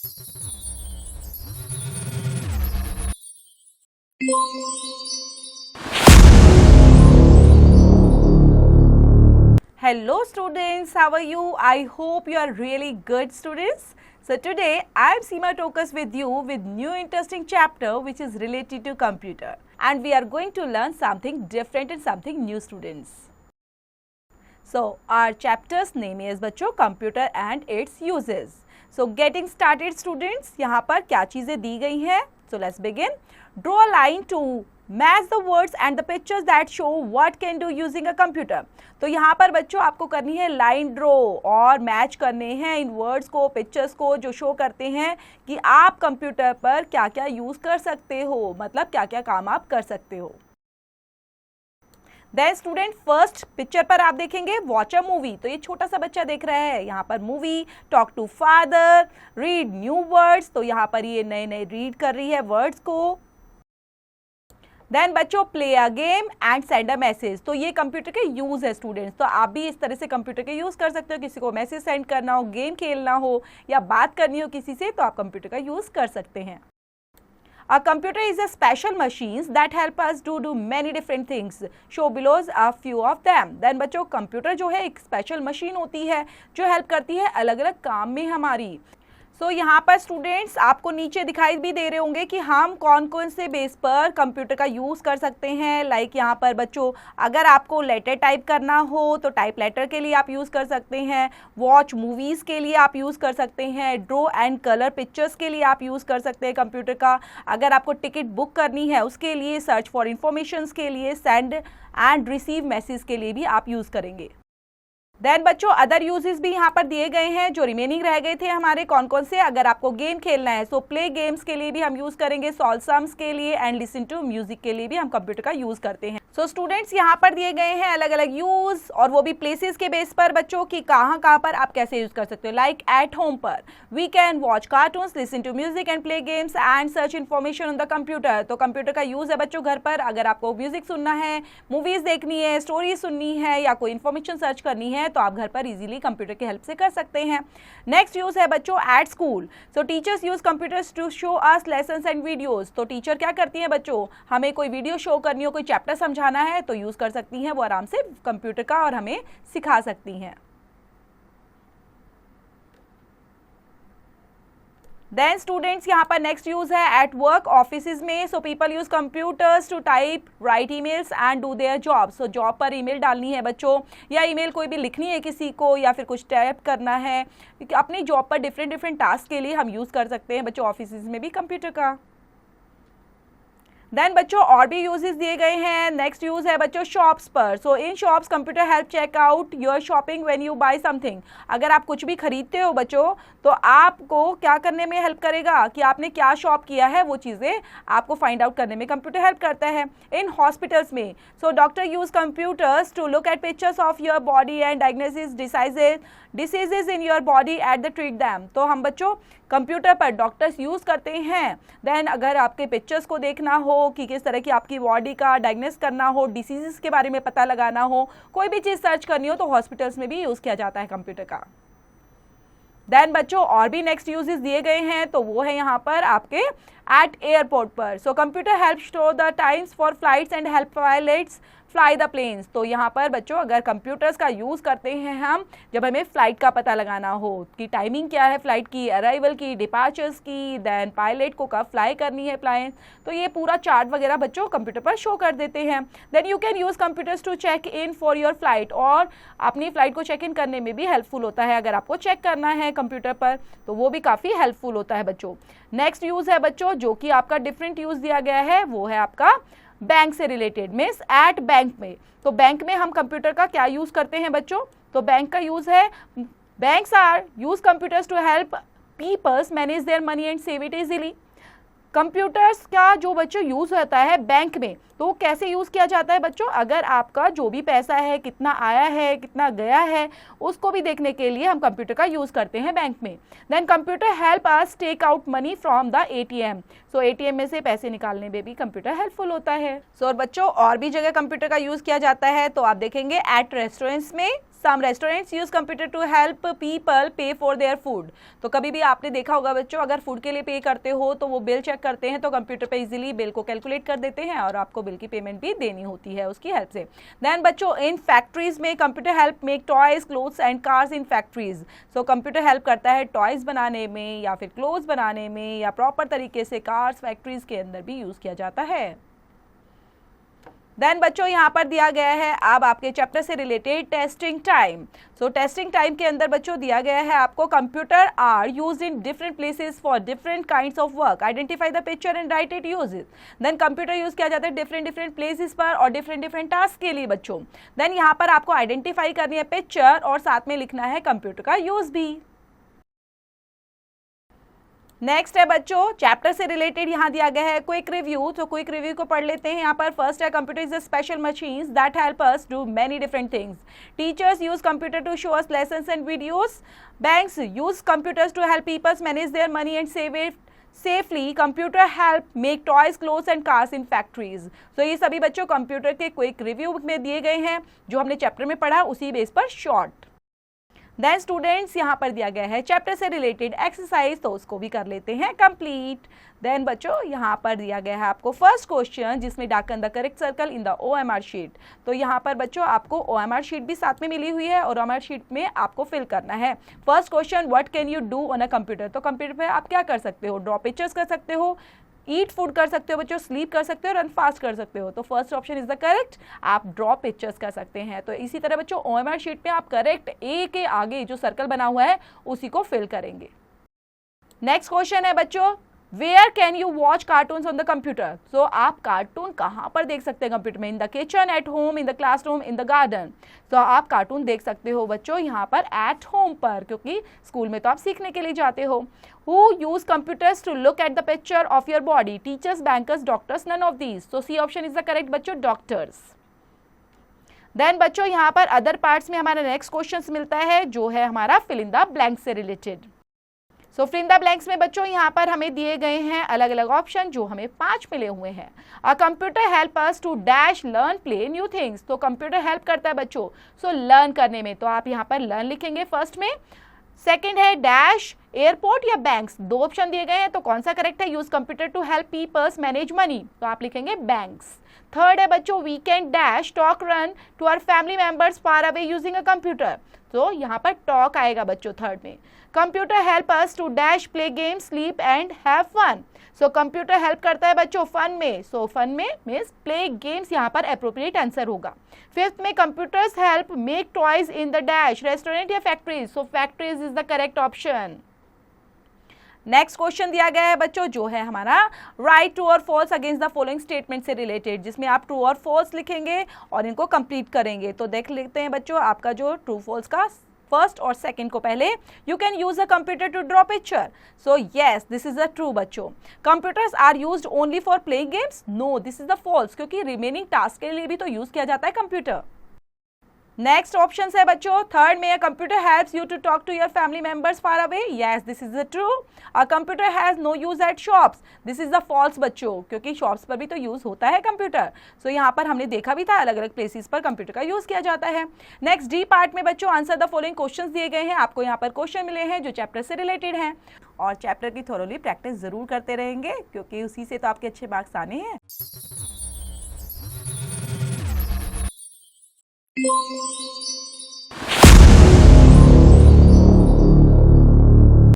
Hello students, how are you? I hope you are really good students. So today I am Seema Tokas with you with new interesting chapter which is related to computer, and we are going to learn something different and something new students. So our chapter's name is बच्चों computer and its uses. So getting started students, यहाँ पर क्या चीज़ें दी गई हैं? So let's begin. Draw a line to match the words and the pictures that show what can do using a computer. तो यहाँ पर बच्चों आपको करनी है लाइन ड्रॉ और मैच करने हैं इन वर्ड्स को, पिक्चर्स को जो शो करते हैं कि आप कंप्यूटर पर क्या क्या यूज़ कर सकते हो, मतलब क्या क्या काम आप कर सकते हो. देन स्टूडेंट फर्स्ट पिक्चर पर आप देखेंगे वॉच अ मूवी. तो ये छोटा सा बच्चा देख रहा है यहाँ पर movie, talk to father, read new words. तो यहाँ पर ये नए नए रीड कर रही है वर्ड्स को. देन बच्चों play a game and send a message. तो ये कंप्यूटर के यूज है स्टूडेंट्स. तो आप भी इस तरह से कंप्यूटर के यूज कर सकते हो. किसी को मैसेज सेंड करना हो, गेम खेलना हो या बात करनी हो किसी से, तो आप कंप्यूटर का यूज कर सकते हैं. A computer is a special machines that help us to do many different things. Show below a few of them. Then बच्चों कंप्यूटर जो है एक स्पेशल मशीन होती है जो हेल्प करती है अलग अलग काम में हमारी. सो यहाँ पर स्टूडेंट्स आपको नीचे दिखाई भी दे रहे होंगे कि हम कौन कौन से बेस पर कंप्यूटर का यूज़ कर सकते हैं. लाइक यहाँ पर बच्चों अगर आपको लेटर टाइप करना हो तो टाइप लेटर के लिए आप यूज़ कर सकते हैं. वॉच मूवीज़ के लिए आप यूज़ कर सकते हैं. ड्रॉ एंड कलर पिक्चर्स के लिए आप यूज़ कर सकते हैं कंप्यूटर का. अगर आपको टिकट बुक करनी है उसके लिए, सर्च फॉर इंफॉर्मेशंस के लिए, सेंड एंड रिसीव मैसेज के लिए भी आप यूज़ करेंगे. देन बच्चों अदर यूजेस भी यहाँ पर दिए गए हैं जो रिमेनिंग रह गए थे हमारे. कौन कौन से? अगर आपको गेम खेलना है सो प्ले गेम्स के लिए भी हम यूज़ करेंगे, सॉल्व सम्स के लिए एंड लिसन टू म्यूजिक के लिए भी हम कंप्यूटर का यूज़ करते हैं. सो स्टूडेंट्स यहाँ पर दिए गए हैं अलग अलग यूज़ और वो भी प्लेसेस के बेस पर बच्चों कि कहाँ कहाँ पर आप कैसे यूज़ कर सकते हो. लाइक एट होम पर we can watch cartoons, listen to music and play games and search information on the computer. तो कंप्यूटर का यूज़ है बच्चों घर पर. अगर आपको म्यूजिक सुनना है, मूवीज़ देखनी है, स्टोरी सुननी है या कोई इन्फॉर्मेशन सर्च करनी है तो आप घर पर इजीली कंप्यूटर की हेल्प से कर सकते हैं. नेक्स्ट यूज है बच्चों at school. So teachers use computers to show us lessons and videos. तो टीचर क्या करती हैं बच्चों, हमें कोई वीडियो शो करनी हो, कोई चैप्टर समझाना है तो यूज कर सकती हैं वो आराम से कंप्यूटर का और हमें सिखा सकती हैं. देन स्टूडेंट्स यहाँ पर नेक्स्ट यूज है एट वर्क ऑफिस में. So people use computers to type, write emails and do their job. So job पर ईमेल डालनी है बच्चों या ईमेल कोई भी लिखनी है किसी को या फिर कुछ टाइप करना है, अपनी जॉब पर डिफरेंट टास्क के लिए हम यूज़ कर सकते हैं बच्चों ऑफिस में भी कंप्यूटर का. देन बच्चों और भी यूजेस दिए गए हैं. नेक्स्ट यूज है बच्चों शॉप्स पर. So in shops computer help check out your shopping when you buy something. अगर आप कुछ भी खरीदते हो बच्चों तो आपको क्या करने में हेल्प करेगा कि आपने क्या शॉप किया है, वो चीज़ें आपको फाइंड आउट करने में कंप्यूटर हेल्प करता है. इन हॉस्पिटल्स में so doctor use computers to look at pictures of your body and diagnosis diseases in your body at the treat them. तो हम बच्चों कंप्यूटर पर डॉक्टर्स यूज़ करते हैं. देन अगर आपके पिक्चर्स को देखना हो कि किस तरह की आपकी बॉडी का डायग्नोस करना हो, डिसीजेस के बारे में पता लगाना हो, कोई भी चीज़ सर्च करनी हो तो हॉस्पिटल्स में भी यूज़ किया जाता है कंप्यूटर का. देन बच्चों और भी नेक्स्ट यूजेस दिए गए हैं तो वो है यहाँ पर आपके एट एयरपोर्ट पर. So computer help show the times for flights and help pilots fly the planes. तो यहाँ पर बच्चों अगर कंप्यूटर्स का यूज़ करते हैं हम जब हमें फ़्लाइट का पता लगाना हो कि टाइमिंग क्या है फ़्लाइट की, अराइवल की, डिपार्चर्स की, देन पायलट को कब फ्लाई करनी है प्लेन, तो ये पूरा चार्ट वगैरह बच्चों कंप्यूटर पर शो कर देते हैं. Then you can use computers to check in for your flight. और अपनी फ़्लाइट को चेक इन करने में भी हेल्पफुल होता है. अगर आपको चेक करना है कंप्यूटर पर तो वो भी काफ़ी हेल्पफुल होता है बच्चों. नेक्स्ट यूज़ है बच्चों जो कि आपका डिफरेंट यूज़ दिया गया है वो है आपका बैंक से रिलेटेड, मीन्स एट बैंक में. तो बैंक में हम कंप्यूटर का क्या यूज़ करते हैं बच्चों, तो बैंक का यूज़ है banks are use computers to help peoples manage their money and save it easily. Computers का जो बच्चों यूज़ होता है बैंक में तो कैसे यूज़ किया जाता है बच्चों, अगर आपका जो भी पैसा है कितना आया है कितना गया है उसको भी देखने के लिए हम कंप्यूटर का यूज़ करते हैं बैंक में. Then computer help us take out money from the ATM. So ATM में से पैसे निकालने में भी कंप्यूटर हेल्पफुल होता है. सो और बच्चों और भी जगह कंप्यूटर का यूज़ किया जाता है तो आप देखेंगे एट रेस्टोरेंट्स में, some restaurants use computer to help people pay for their food. तो कभी भी आपने देखा होगा बच्चों, अगर फूड के लिए पे करते हो तो वो बिल चेक करते हैं तो कंप्यूटर पे इजीली बिल को कैलकुलेट कर देते हैं और आपको बिल की पेमेंट भी देनी होती है उसकी हेल्प से। देन बच्चों, इन फैक्ट्रीज में computer help make toys, clothes and cars in factories. So computer help करता है टॉयज बनाने में या फिर क्लोथ्स बनाने में, या प्रॉपर तरीके से कार्स फैक्ट्रीज के अंदर भी यूज किया जाता है। देन बच्चों, यहाँ पर दिया गया है अब आपके चैप्टर से related testing time. So testing time के अंदर बच्चों दिया गया है आपको, computer are used in different places for different kinds of work, identify the picture and write it uses. Then computer use किया जाता है डिफरेंट प्लेसेस पर और डिफरेंट टास्क के लिए बच्चों। देन यहाँ पर आपको आइडेंटिफाई करनी है पिक्चर और साथ में लिखना है कंप्यूटर का यूज भी। नेक्स्ट है बच्चों, चैप्टर से रिलेटेड यहाँ दिया गया है क्विक रिव्यू। तो क्विक रिव्यू को पढ़ लेते हैं। यहाँ पर फर्स्ट है, computer is a special machines that help us do many different things. Teachers use computer to show us lessons and videos. Banks use computers to help peoples manage their money and save it safely. Computer help make toys, clothes and cars in factories. तो ये सभी बच्चों computer के quick review में दिए गए हैं, जो हमने चैप्टर में पढ़ा उसी बेस पर शॉर्ट। देन स्टूडेंट्स, यहाँ पर दिया गया है चैप्टर से रिलेटेड एक्सरसाइज, तो उसको भी कर लेते हैं कंप्लीट। देन बच्चों, यहाँ पर दिया गया है आपको फर्स्ट क्वेश्चन, जिसमें darken the correct circle in the OMR sheet. तो यहाँ पर बच्चों आपको OMR शीट भी साथ में मिली हुई है और OMR शीट में आपको फिल करना है। First question, what can you do on a computer. तो कंप्यूटर पर आप क्या कर सकते हो, ड्रॉ पिक्चर्स कर सकते हो, ईट फूड कर सकते हो बच्चों, स्लीप कर सकते हो, रन फास्ट कर सकते हो। तो first option is the correct, आप ड्रॉ पिक्चर्स कर सकते हैं। तो इसी तरह बच्चों OMR शीट में आप करेक्ट ए के आगे जो सर्कल बना हुआ है उसी को फिल करेंगे। नेक्स्ट क्वेश्चन है बच्चों, where can you watch cartoons on the computer. So आप कार्टून कहाँ पर देख सकते हैं कंप्यूटर में, in the kitchen, at home, in the classroom, in the garden. तो आप कार्टून देख सकते हो बच्चों यहाँ पर एट होम पर, क्योंकि स्कूल में तो आप सीखने के लिए जाते हो। Who use computers to look at the picture of your body? Teachers, bankers, doctors, none of these. So C option is the correct बच्चों, doctors. देन बच्चों यहाँ पर अदर पार्ट्स में हमारा नेक्स्ट क्वेश्चन मिलता है, जो है हमारा फिल इन द ब्लैंक से रिलेटेड। So fill in the blanks में बच्चों यहाँ पर हमें दिए गए हैं अलग अलग ऑप्शन, जो हमें 5 मिले हुए हैं। A computer help us to dash learn play new things. So computer help करता है बच्चों सो लर्न करने में, तो आप यहाँ पर लर्न लिखेंगे फर्स्ट में। सेकेंड है डैश एयरपोर्ट या बैंक्स, 2 ऑप्शन दिए गए हैं, तो कौन सा करेक्ट है, use computer to help peoples manage money, तो आप लिखेंगे बैंक्स। थर्ड है बच्चों, we can dash talk run to our family members far away using a computer. तो यहाँ पर टॉक आएगा बच्चों थर्ड में। Computer help us to dash play game, sleep and have fun. So computer help करता है बच्चों फन में, सो फन में मीन्स प्ले गेम्स यहाँ पर अप्रोप्रिएट आंसर होगा। फिफ्थ में computers help make toys in the dash, restaurant या factories, so factories is the correct option. Next question दिया गया है बच्चों, जो है हमारा राइट ट्रू और false against the following statement से रिलेटेड, जिसमें आप ट्रू और फॉल्स लिखेंगे और इनको कंप्लीट करेंगे। तो देख लेते हैं बच्चों आपका जो ट्रू फॉल्स का फर्स्ट और सेकंड को पहले। You can use a computer to draw picture, so yes this is a true बच्चों। Computers are used only for playing games, no this is the false, क्योंकि रिमेनिंग टास्क के लिए भी तो यूज किया जाता है कंप्यूटर। नेक्स्ट ऑप्शन है बच्चों थर्ड में, computer helps you to talk to your family members far away, yes this is the true. A computer has no use at shops, this is the false बच्चों, क्योंकि shops पर भी तो use होता है कंप्यूटर। सो यहाँ पर हमने देखा भी था अलग अलग प्लेसेस पर कंप्यूटर का यूज किया जाता है। नेक्स्ट डी पार्ट में बच्चों आंसर द फॉलोइंग क्वेश्चंस दिए गए हैं, आपको यहाँ पर क्वेश्चन मिले हैं जो चैप्टर से रिलेटेड हैं, और चैप्टर की थोरोली प्रैक्टिस जरूर करते रहेंगे, क्योंकि उसी से तो आपके अच्छे मार्क्स आने हैं।